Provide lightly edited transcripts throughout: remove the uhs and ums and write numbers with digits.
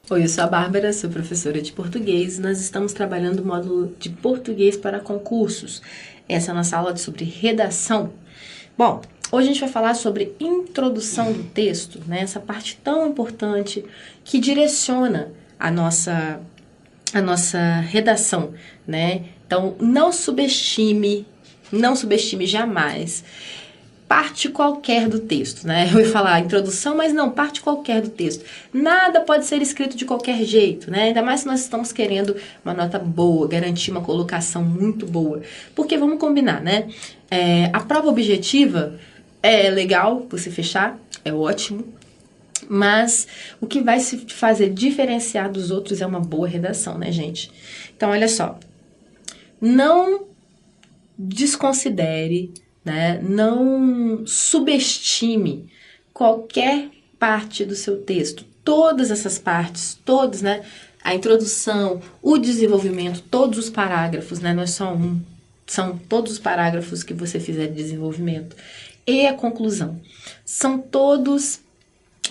Oi, eu sou a Bárbara, sou professora de português. Nós estamos trabalhando o módulo de português para concursos. Essa é a nossa aula sobre redação. Bom, hoje a gente vai falar sobre introdução do texto, né? Essa parte tão importante que direciona a nossa redação, né? Então, não subestime jamais parte qualquer do texto, né? Eu ia falar introdução, mas não, parte qualquer do texto. Nada pode ser escrito de qualquer jeito, né? Ainda mais se nós estamos querendo uma nota boa, garantir uma colocação muito boa. Porque vamos combinar, né? A prova objetiva é legal você fechar, é ótimo, mas o que vai se fazer diferenciar dos outros é uma boa redação, né, gente? Então, olha só, não desconsidere, né? Não subestime qualquer parte do seu texto. Todas essas partes, todos, né? A introdução, o desenvolvimento, todos os parágrafos, né? Não é só um. São todos os parágrafos que você fizer de desenvolvimento. E a conclusão. São todos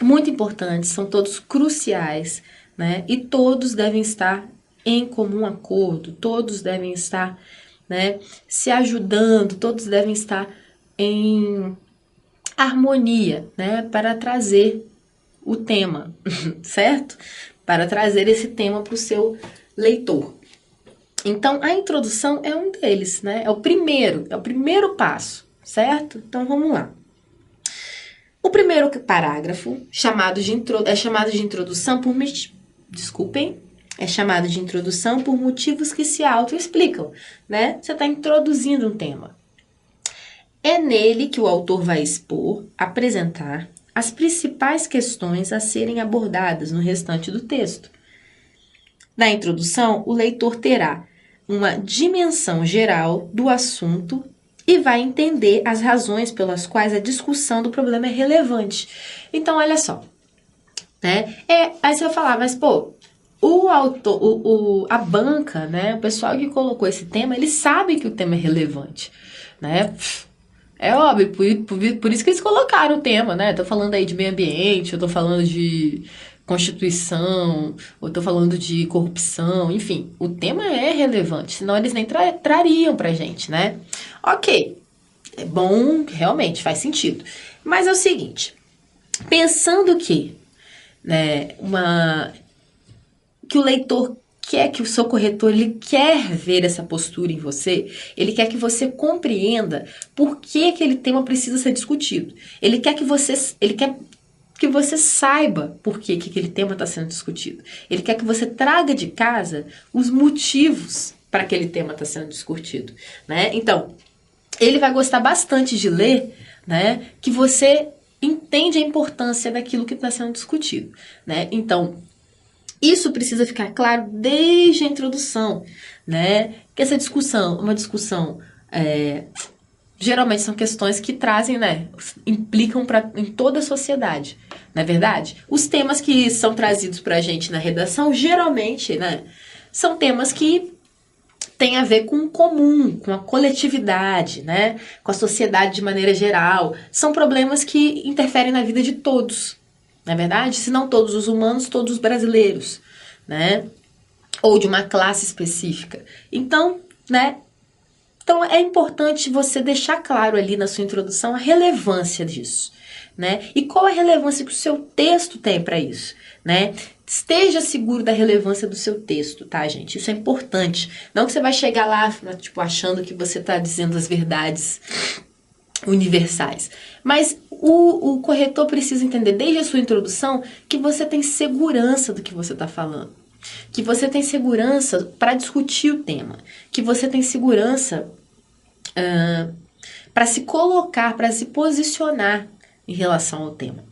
muito importantes, são todos cruciais, né? E todos devem estar em comum acordo, todos devem estar, né, se ajudando, todos devem estar em harmonia, né, para trazer o tema, certo? Para trazer esse tema para o seu leitor. Então, a introdução é um deles, né? É o primeiro passo, certo? Então, vamos lá. O primeiro parágrafo, é chamado de introdução por... Desculpem. É chamado de introdução por motivos que se autoexplicam, né? Você está introduzindo um tema. É nele que o autor vai expor, apresentar as principais questões a serem abordadas no restante do texto. Na introdução, o leitor terá uma dimensão geral do assunto e vai entender as razões pelas quais a discussão do problema é relevante. Então, olha só, né? Aí você vai falar, mas pô, o autor, a banca, né? O pessoal que colocou esse tema, eles sabem que o tema é relevante, né? É óbvio, por isso que eles colocaram o tema, né? Tô falando aí de meio ambiente, eu tô falando de Constituição, eu tô falando de corrupção, enfim, o tema é relevante, senão eles nem trariam pra gente, né? Ok, é bom, realmente faz sentido. Mas é o seguinte, pensando que, né, que o leitor quer, que o seu corretor ele quer ver essa postura em você, ele quer que você compreenda por que aquele tema precisa ser discutido. Ele quer que você saiba por que aquele tema está sendo discutido. Ele quer que você traga de casa os motivos para aquele tema estar sendo discutido, né? Então, ele vai gostar bastante de ler, né, que você entende a importância daquilo que está sendo discutido, né? Então, isso precisa ficar claro desde a introdução, né? Que essa discussão, uma discussão, geralmente são questões que trazem, né? Implicam em toda a sociedade, não é verdade? Os temas que são trazidos para a gente na redação, geralmente, né? São temas que têm a ver com o comum, com a coletividade, né? Com a sociedade de maneira geral. São problemas que interferem na vida de todos, não é verdade? Se não todos os humanos, todos os brasileiros, né? Ou de uma classe específica. Então, né? Então é importante você deixar claro ali na sua introdução a relevância disso, né? E qual a relevância que o seu texto tem para isso, né? Esteja seguro da relevância do seu texto, tá, gente? Isso é importante. Não que você vai chegar lá, tipo, achando que você está dizendo as verdades universais. Mas o corretor precisa entender desde a sua introdução que você tem segurança do que você está falando. Que você tem segurança para discutir o tema. Que você tem segurança para se colocar, para se posicionar em relação ao tema.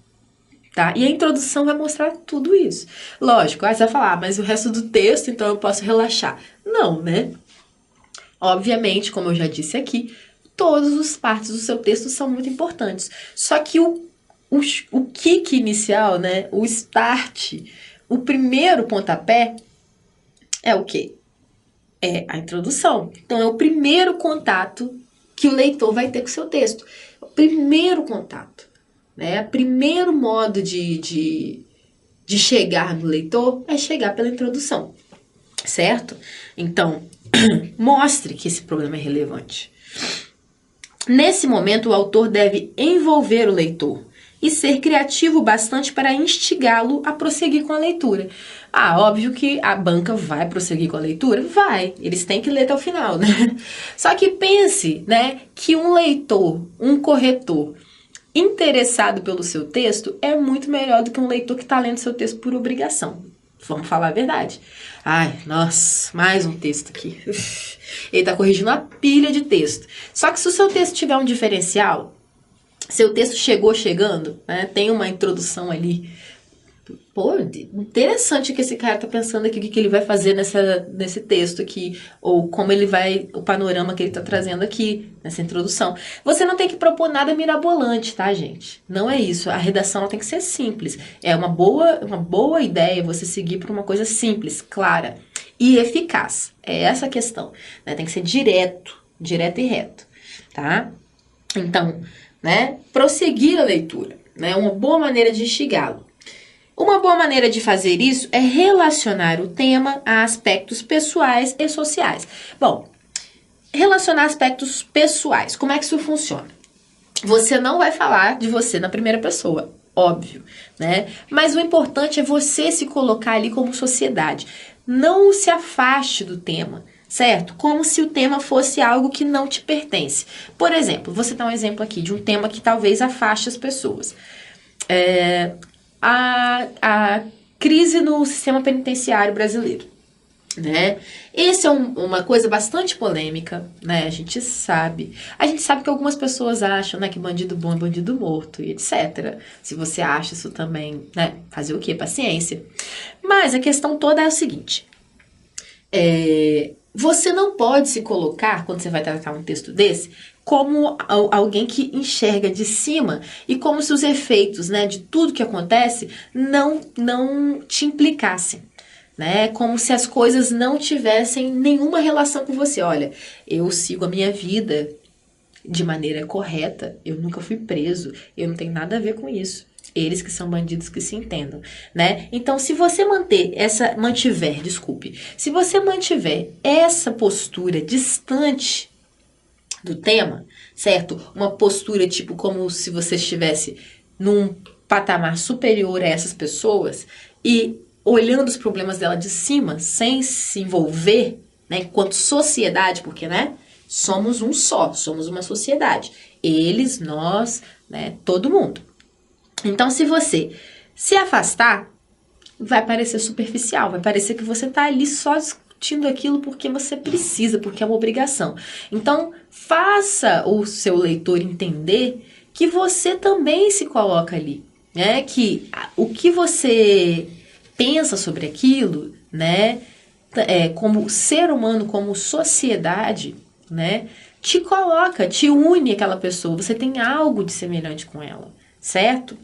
Tá? E a introdução vai mostrar tudo isso. Lógico, aí você vai falar, mas o resto do texto, então eu posso relaxar. Não, né? Obviamente, como eu já disse aqui, todas as partes do seu texto são muito importantes. Só que o kick inicial, né? O start, o primeiro pontapé é o quê? É a introdução. Então, é o primeiro contato que o leitor vai ter com o seu texto. O primeiro contato, né? O primeiro modo de de chegar no leitor é chegar pela introdução, certo? Então, mostre que esse problema é relevante. Nesse momento, o autor deve envolver o leitor e ser criativo bastante para instigá-lo a prosseguir com a leitura. Ah, óbvio que a banca vai prosseguir com a leitura? Vai, eles têm que ler até o final, né? Só que pense, né, que um leitor, um corretor interessado pelo seu texto é muito melhor do que um leitor que está lendo seu texto por obrigação. Vamos falar a verdade. Ai, nossa, mais um texto aqui. Ele está corrigindo uma pilha de texto. Só que se o seu texto tiver um diferencial, seu texto chegando, né, tem uma introdução ali. Pô, interessante o que esse cara tá pensando aqui, o que ele vai fazer nesse texto aqui, ou como ele vai, o panorama que ele tá trazendo aqui, nessa introdução. Você não tem que propor nada mirabolante, tá, gente? Não é isso. A redação tem que ser simples. É uma boa ideia você seguir por uma coisa simples, clara e eficaz. É essa a questão, né? Tem que ser direto e reto, tá? Então, né, prosseguir a leitura, né? Uma boa maneira de instigá-lo. Uma boa maneira de fazer isso é relacionar o tema a aspectos pessoais e sociais. Bom, relacionar aspectos pessoais, como é que isso funciona? Você não vai falar de você na primeira pessoa, óbvio, né? Mas o importante é você se colocar ali como sociedade. Não se afaste do tema, certo? Como se o tema fosse algo que não te pertence. Por exemplo, você dá um exemplo aqui de um tema que talvez afaste as pessoas. A crise no sistema penitenciário brasileiro, né? Essa é uma coisa bastante polêmica, né? A gente sabe que algumas pessoas acham, né, que bandido bom é bandido morto e etc. Se você acha isso também, né? Fazer o quê? Paciência. Mas a questão toda é o seguinte: você não pode se colocar, quando você vai tratar um texto desse, como alguém que enxerga de cima e como se os efeitos, né, de tudo que acontece não te implicassem, né? Como se as coisas não tivessem nenhuma relação com você. Olha, eu sigo a minha vida de maneira correta, eu nunca fui preso, eu não tenho nada a ver com isso. Eles que são bandidos que se entendam, né? Então, se você se você mantiver essa postura distante do tema, certo? Uma postura tipo como se você estivesse num patamar superior a essas pessoas e olhando os problemas dela de cima, sem se envolver, né, enquanto sociedade, porque, né, somos um só, somos uma sociedade. Eles, nós, né, todo mundo. Então, se você se afastar, vai parecer superficial, vai parecer que você tá ali só discutindo aquilo porque você precisa, porque é uma obrigação. Então, faça o seu leitor entender que você também se coloca ali, né? Que o que você pensa sobre aquilo, né? Como ser humano, como sociedade, né? Te coloca, te une àquela pessoa. Você tem algo de semelhante com ela, certo?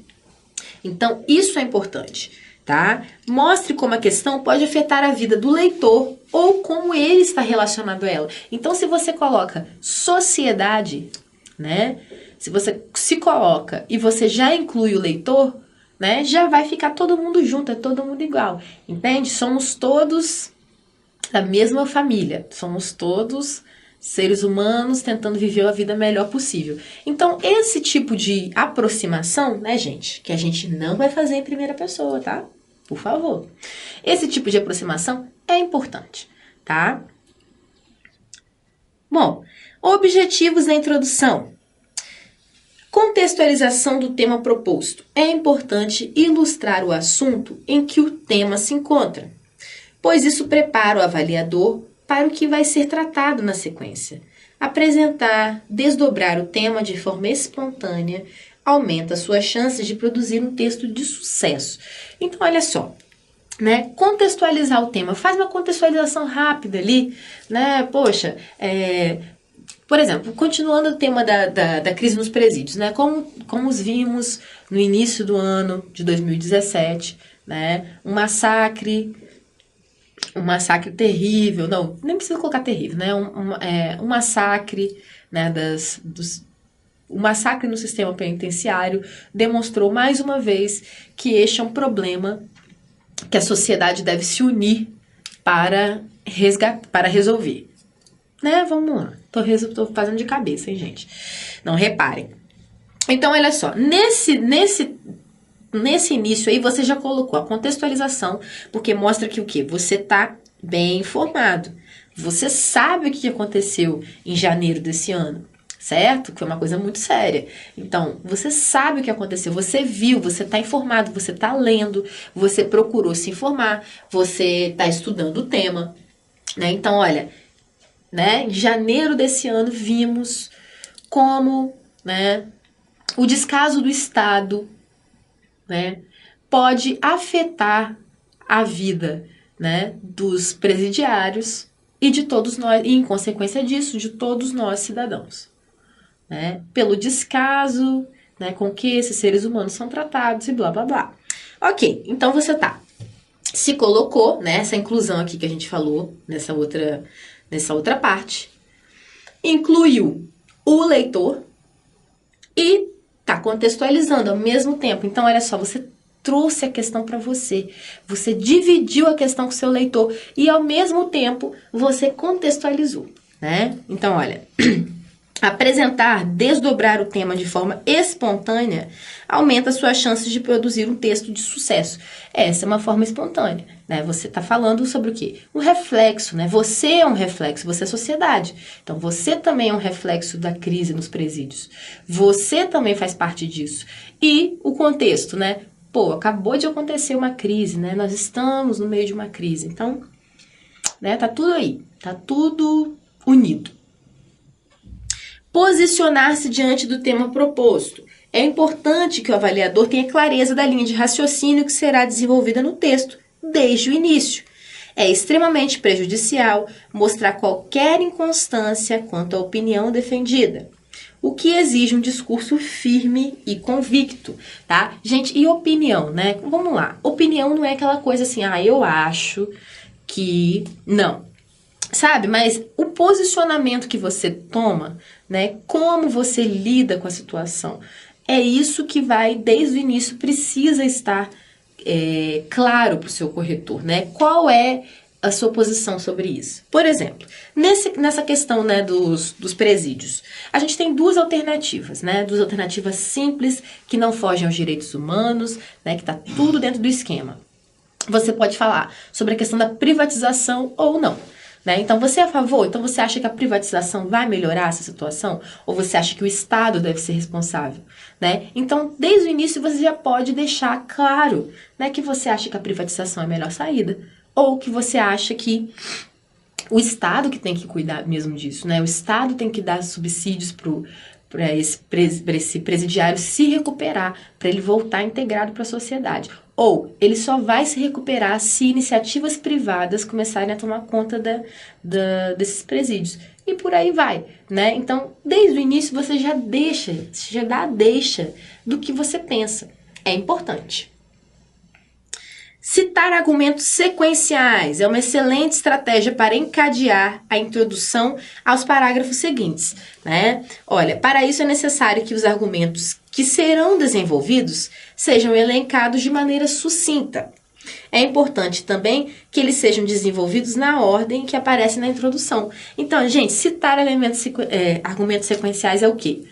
Então, isso é importante, tá? Mostre como a questão pode afetar a vida do leitor ou como ele está relacionado a ela. Então, se você coloca sociedade, né? Se você se coloca e você já inclui o leitor, né? Já vai ficar todo mundo junto, é todo mundo igual, entende? Somos todos da mesma família, somos todos seres humanos tentando viver a vida melhor possível. Então, esse tipo de aproximação, né, gente, que a gente não vai fazer em primeira pessoa, tá? Por favor. Esse tipo de aproximação é importante, tá? Bom, objetivos da introdução. Contextualização do tema proposto. É importante ilustrar o assunto em que o tema se encontra, pois isso prepara o avaliador para o que vai ser tratado na sequência. Apresentar, desdobrar o tema de forma espontânea aumenta suas chances de produzir um texto de sucesso. Então, olha só, né? Contextualizar o tema, faz uma contextualização rápida ali, né? Poxa, por exemplo, continuando o tema da crise nos presídios, né? Como os vimos no início do ano de 2017, né? Um massacre terrível, não, nem precisa colocar terrível, né? Um massacre, né? O massacre no sistema penitenciário demonstrou mais uma vez que este é um problema que a sociedade deve se unir para resolver. Né? Vamos lá. Tô fazendo de cabeça, hein, gente? Não, reparem. Então, olha só. Nesse início aí, você já colocou a contextualização, porque mostra que o quê? Você tá bem informado. Você sabe o que aconteceu em janeiro desse ano, certo? Que é uma coisa muito séria. Então, você sabe o que aconteceu, você viu, você está informado, você está lendo, você procurou se informar, você está estudando o tema, né? Então, olha, né? Em janeiro desse ano vimos como, né, o descaso do Estado, né, pode afetar a vida, né, dos presidiários e de todos nós, e em consequência disso, de todos nós cidadãos, né, pelo descaso, né, com que esses seres humanos são tratados e blá blá blá. Ok, então você se colocou, né, essa inclusão aqui que a gente falou nessa outra parte, incluiu o leitor e tá contextualizando ao mesmo tempo. Então, olha só, você trouxe a questão para você. Você dividiu a questão com o seu leitor e, ao mesmo tempo, você contextualizou, né? Então, olha, apresentar, desdobrar o tema de forma espontânea aumenta suas chances de produzir um texto de sucesso. Essa é uma forma espontânea, né? Você está falando sobre o quê? Um reflexo, né? Você é um reflexo, você é sociedade. Então, você também é um reflexo da crise nos presídios. Você também faz parte disso. E o contexto, né? Pô, acabou de acontecer uma crise, né? Nós estamos no meio de uma crise. Então, né? Tá tudo aí. Tá tudo unido. Posicionar-se diante do tema proposto. É importante que o avaliador tenha clareza da linha de raciocínio que será desenvolvida no texto, desde o início. É extremamente prejudicial mostrar qualquer inconstância quanto à opinião defendida, o que exige um discurso firme e convicto, tá? Gente, e opinião, né? Vamos lá. Opinião não é aquela coisa assim, eu acho que... Não. Sabe? Mas o posicionamento que você toma, né? Como você lida com a situação, é isso que vai, desde o início, precisa estar claro para o seu corretor, né? Qual é a sua posição sobre isso? Por exemplo, nessa questão, né, dos presídios, a gente tem duas alternativas, né? Duas alternativas simples, que não fogem aos direitos humanos, né? Que tá tudo dentro do esquema. Você pode falar sobre a questão da privatização ou não. Né? Então, você é a favor? Então, você acha que a privatização vai melhorar essa situação? Ou você acha que o Estado deve ser responsável? Né? Então, desde o início, você já pode deixar claro, né, que você acha que a privatização é a melhor saída. Ou que você acha que o Estado que tem que cuidar mesmo disso. Né? O Estado tem que dar subsídios para esse presidiário se recuperar, para ele voltar integrado para a sociedade. Ou ele só vai se recuperar se iniciativas privadas começarem a tomar conta desses presídios. E por aí vai, né? Então, desde o início você já dá a deixa do que você pensa. É importante. Citar argumentos sequenciais é uma excelente estratégia para encadear a introdução aos parágrafos seguintes, né? Olha, para isso é necessário que os argumentos que serão desenvolvidos sejam elencados de maneira sucinta. É importante também que eles sejam desenvolvidos na ordem que aparece na introdução. Então, gente, citar argumentos sequenciais é o quê?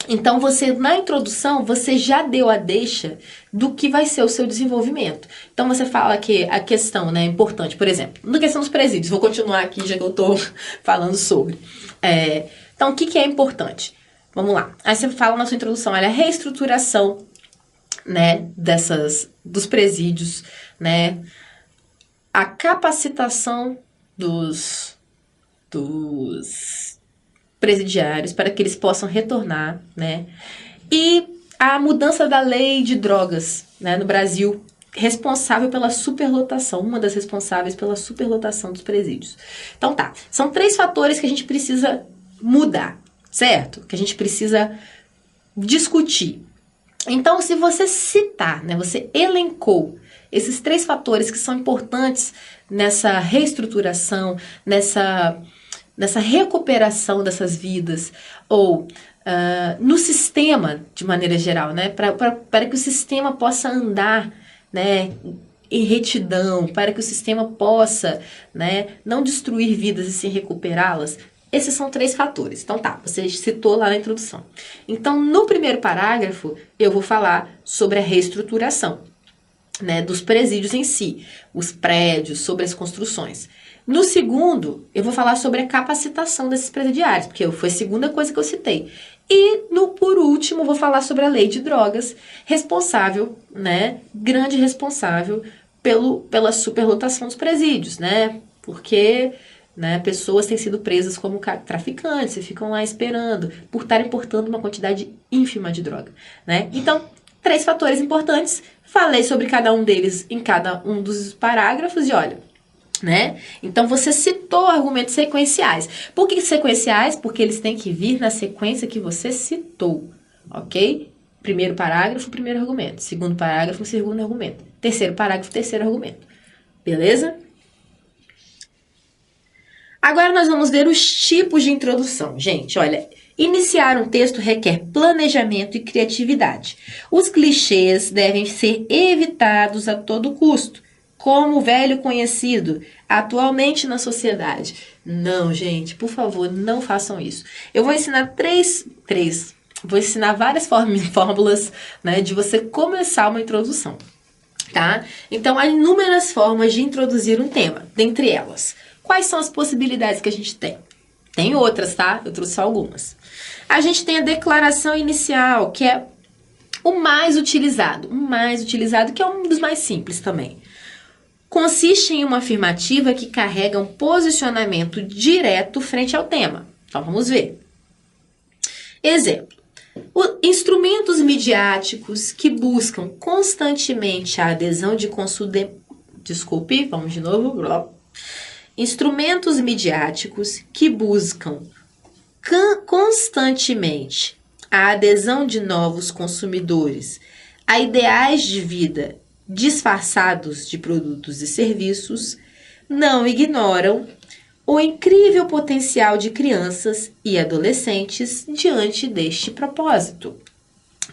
Então, na introdução, você já deu a deixa do que vai ser o seu desenvolvimento. Então, você fala que a questão, né, é importante. Por exemplo, na questão dos presídios, vou continuar aqui, já que eu estou falando sobre. Então, o que é importante? Vamos lá. Aí você fala na sua introdução, olha, a reestruturação, né, dos presídios, né, a capacitação dos presidiários para que eles possam retornar, né? E a mudança da lei de drogas, né, no Brasil, responsável pela superlotação, uma das responsáveis pela superlotação dos presídios. Então tá, são 3 fatores que a gente precisa mudar, certo? Que a gente precisa discutir. Então, se você citar, né, você elencou esses 3 fatores que são importantes nessa reestruturação, nessa recuperação dessas vidas, ou no sistema de maneira geral, né, para que o sistema possa andar, né, em retidão, para que o sistema possa, né, não destruir vidas e sim recuperá-las. Esses são 3 fatores. Então tá, você citou lá na introdução. Então, no primeiro parágrafo, eu vou falar sobre a reestruturação, né, dos presídios em si, os prédios, sobre as construções. No segundo, eu vou falar sobre a capacitação desses presidiários, porque foi a segunda coisa que eu citei. E, por último, vou falar sobre a lei de drogas, responsável, né, grande responsável pela superlotação dos presídios, né, porque, né, pessoas têm sido presas como traficantes e ficam lá esperando por estarem importando uma quantidade ínfima de droga, né. Então, 3 fatores importantes, falei sobre cada um deles em cada um dos parágrafos e olha, né? Então você citou argumentos sequenciais. Por que sequenciais? Porque eles têm que vir na sequência que você citou, ok? Primeiro parágrafo, primeiro argumento. Segundo parágrafo, segundo argumento. Terceiro parágrafo, terceiro argumento. Beleza? Agora nós vamos ver os tipos de introdução. Gente, olha, iniciar um texto requer planejamento e criatividade. Os clichês devem ser evitados a todo custo, como o velho conhecido atualmente na sociedade. Não, gente, por favor, não façam isso. Eu vou ensinar vou ensinar várias fórmulas, né, de você começar uma introdução, tá? Então, há inúmeras formas de introduzir um tema, dentre elas. Quais são as possibilidades que a gente tem? Tem outras, tá? Eu trouxe só algumas. A gente tem a declaração inicial, que é o mais utilizado, que é um dos mais simples também. Consiste em uma afirmativa que carrega um posicionamento direto frente ao tema. Então, vamos ver. Exemplo. Instrumentos midiáticos que buscam constantemente a adesão de consumidores... Desculpe, vamos de novo. Instrumentos midiáticos que buscam constantemente a adesão de novos consumidores a ideais de vida disfarçados de produtos e serviços, não ignoram o incrível potencial de crianças e adolescentes diante deste propósito,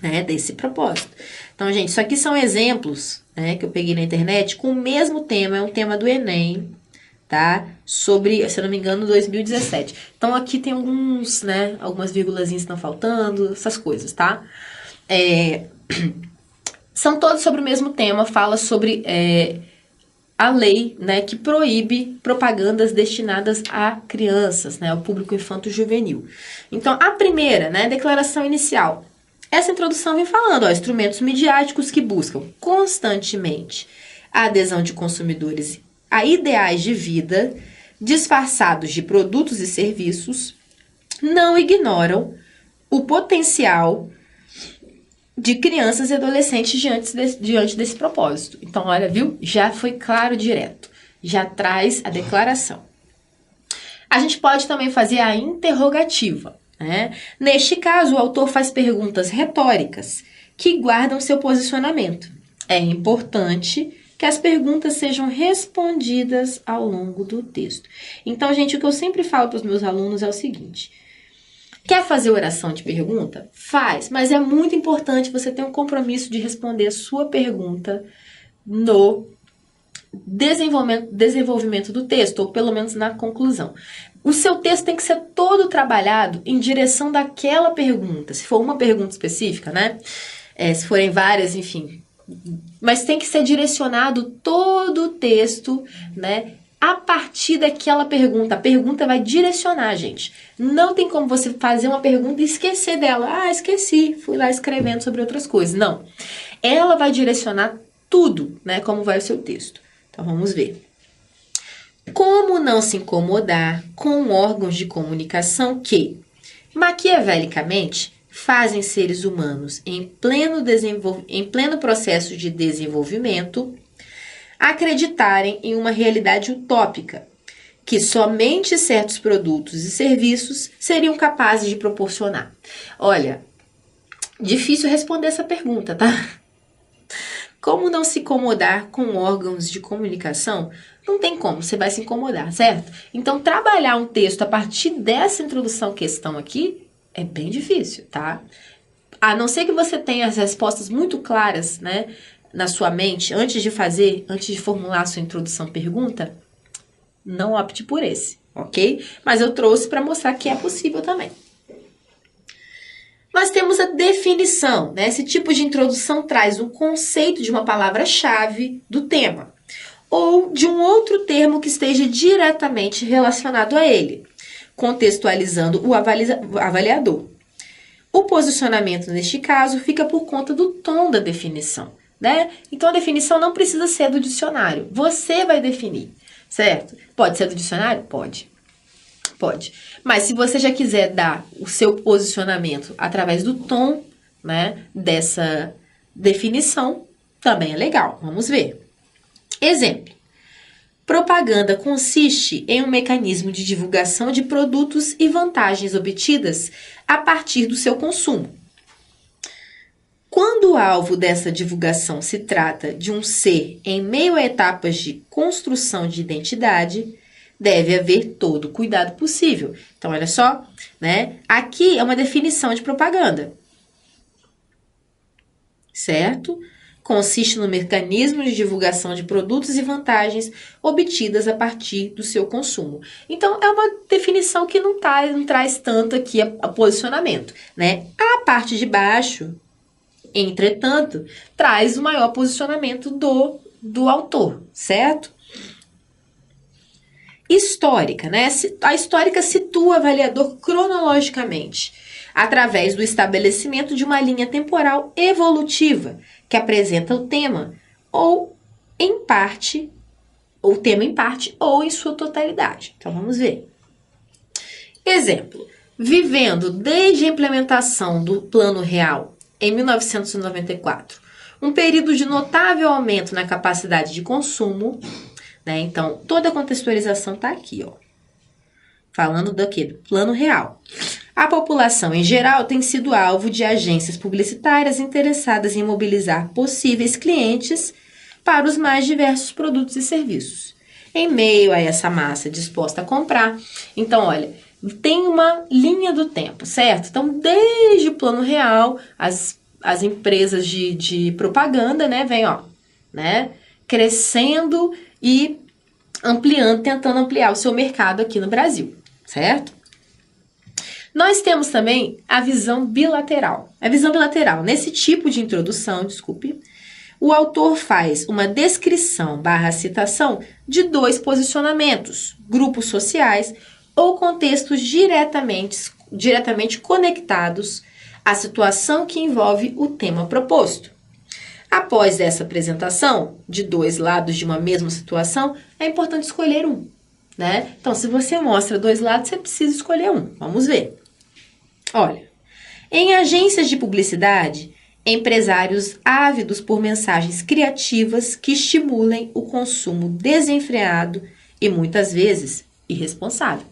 né, desse propósito. Então, gente, isso aqui são exemplos, né, que eu peguei na internet com o mesmo tema, é um tema do Enem, tá? Sobre, se eu não me engano, 2017. Então, aqui tem alguns, né, algumas vírgulazinhas que estão faltando, essas coisas, tá? São todos sobre o mesmo tema, fala sobre a lei, né, que proíbe propagandas destinadas a crianças, né, ao público infanto-juvenil. Então, a primeira, né, declaração inicial. Essa introdução vem falando, instrumentos midiáticos que buscam constantemente a adesão de consumidores a ideais de vida disfarçados de produtos e serviços, não ignoram o potencial de crianças e adolescentes diante desse propósito. Então, olha, viu? Já foi claro direto. Já traz a declaração. A gente pode também fazer a interrogativa, né? Neste caso, o autor faz perguntas retóricas que guardam seu posicionamento. É importante que as perguntas sejam respondidas ao longo do texto. Então, gente, o que eu sempre falo para os meus alunos é o seguinte: quer fazer oração de pergunta? Faz, mas é muito importante você ter um compromisso de responder a sua pergunta no desenvolvimento do texto, ou pelo menos na conclusão. O seu texto tem que ser todo trabalhado em direção daquela pergunta. Se for uma pergunta específica, né? Se forem várias, enfim. Mas tem que ser direcionado todo o texto, né? A partir daquela pergunta. A pergunta vai direcionar, gente. Não tem como você fazer uma pergunta e esquecer dela. Ah, esqueci, fui lá escrevendo sobre outras coisas. Não. Ela vai direcionar tudo, né? Como vai o seu texto. Então, vamos ver. Como não se incomodar com órgãos de comunicação que, maquiavelicamente, fazem seres humanos em pleno processo de desenvolvimento acreditarem em uma realidade utópica, que somente certos produtos e serviços seriam capazes de proporcionar? Olha, difícil responder essa pergunta, tá? Como não se incomodar com órgãos de comunicação? Não tem como, você vai se incomodar, certo? Então, trabalhar um texto a partir dessa introdução questão aqui é bem difícil, tá? A não ser que você tenha as respostas muito claras, né? na sua mente, antes de formular a sua introdução pergunta, não opte por esse, ok? Mas eu trouxe para mostrar que é possível também. Nós temos a definição, né? Esse tipo de introdução traz um conceito de uma palavra-chave do tema, ou de um outro termo que esteja diretamente relacionado a ele, contextualizando o avaliador. O posicionamento, neste caso, fica por conta do tom da definição, né? Então, a definição não precisa ser do dicionário. Você vai definir, certo? Pode ser do dicionário? Pode. Pode. Mas se você já quiser dar o seu posicionamento através do tom, né, dessa definição, também é legal. Vamos ver. Exemplo. Propaganda consiste em um mecanismo de divulgação de produtos e vantagens obtidas a partir do seu consumo. Quando o alvo dessa divulgação se trata de um ser em meio a etapas de construção de identidade, deve haver todo o cuidado possível. Então, olha só, né? Aqui é uma definição de propaganda. Certo? Consiste no mecanismo de divulgação de produtos e vantagens obtidas a partir do seu consumo. Então, é uma definição que não traz tanto aqui a posicionamento, né? A parte de baixo, entretanto, traz o maior posicionamento do autor, certo? Histórica, né? A histórica situa o avaliador cronologicamente, através do estabelecimento de uma linha temporal evolutiva que apresenta o tema ou em parte, ou tema em parte ou em sua totalidade. Então vamos ver. Exemplo: vivendo desde a implementação do Plano Real em 1994, um período de notável aumento na capacidade de consumo, né? Então, toda a contextualização está aqui, ó. Falando do Plano Real. A população, em geral, tem sido alvo de agências publicitárias interessadas em mobilizar possíveis clientes para os mais diversos produtos e serviços. Em meio a essa massa disposta a comprar, então, olha, tem uma linha do tempo, certo? Então, desde o Plano Real, as empresas de propaganda, né, vem, ó, né, crescendo e ampliando, tentando ampliar o seu mercado aqui no Brasil, certo? Nós temos também a visão bilateral. A visão bilateral, nesse tipo de introdução, o autor faz uma descrição / citação de dois posicionamentos, grupos sociais ou contextos diretamente conectados à situação que envolve o tema proposto. Após essa apresentação de dois lados de uma mesma situação, é importante escolher um, né? Então, se você mostra dois lados, você precisa escolher um. Vamos ver. Olha, em agências de publicidade, empresários ávidos por mensagens criativas que estimulem o consumo desenfreado e, muitas vezes, irresponsável.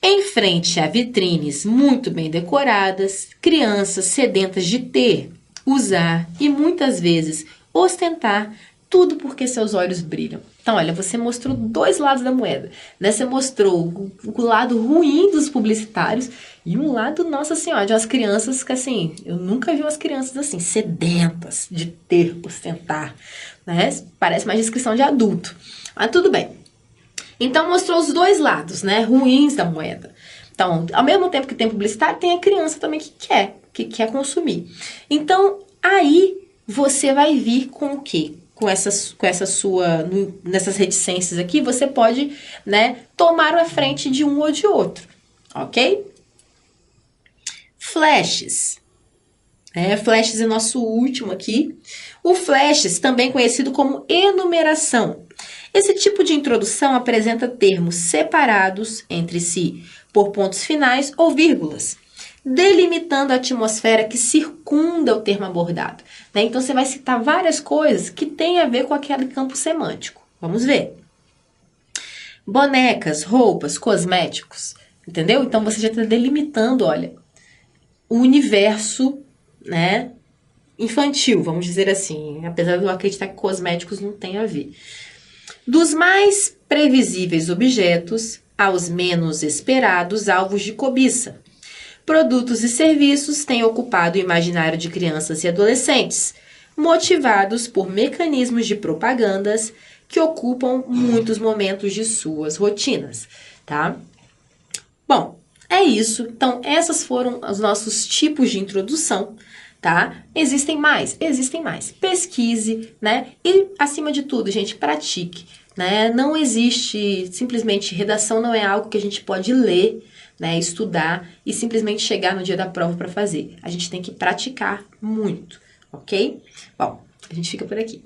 Em frente a vitrines muito bem decoradas, crianças sedentas de ter, usar e muitas vezes ostentar tudo porque seus olhos brilham. Então, olha, você mostrou dois lados da moeda, né? Você mostrou o lado ruim dos publicitários e um lado, nossa senhora, de umas crianças que, assim, eu nunca vi umas crianças assim, sedentas de ter, ostentar, né? Parece mais descrição de adulto. Mas tudo bem. Então, mostrou os dois lados, né? Ruins da moeda. Então, ao mesmo tempo que tem publicitário, tem a criança também que quer consumir. Então, aí você vai vir com o quê? Nessas reticências aqui, você pode, né, tomar a frente de um ou de outro, ok? Flashes. Flashes é nosso último aqui. O flashes, também conhecido como enumeração. Esse tipo de introdução apresenta termos separados entre si por pontos finais ou vírgulas, delimitando a atmosfera que circunda o termo abordado, né? Então, você vai citar várias coisas que têm a ver com aquele campo semântico. Vamos ver. Bonecas, roupas, cosméticos, entendeu? Então, você já está delimitando, olha, o universo, né, infantil, vamos dizer assim, apesar de eu acreditar que cosméticos não tem a ver. Dos mais previsíveis objetos aos menos esperados alvos de cobiça. Produtos e serviços têm ocupado o imaginário de crianças e adolescentes, motivados por mecanismos de propagandas que ocupam muitos momentos de suas rotinas, tá? Bom, é isso. Então, essas foram os nossos tipos de introdução, tá? Existem mais? Existem mais. Pesquise, né? E, acima de tudo, gente, pratique, né? Não existe, simplesmente, redação não é algo que a gente pode ler, né? Estudar e simplesmente chegar no dia da prova para fazer. A gente tem que praticar muito, ok? Bom, a gente fica por aqui.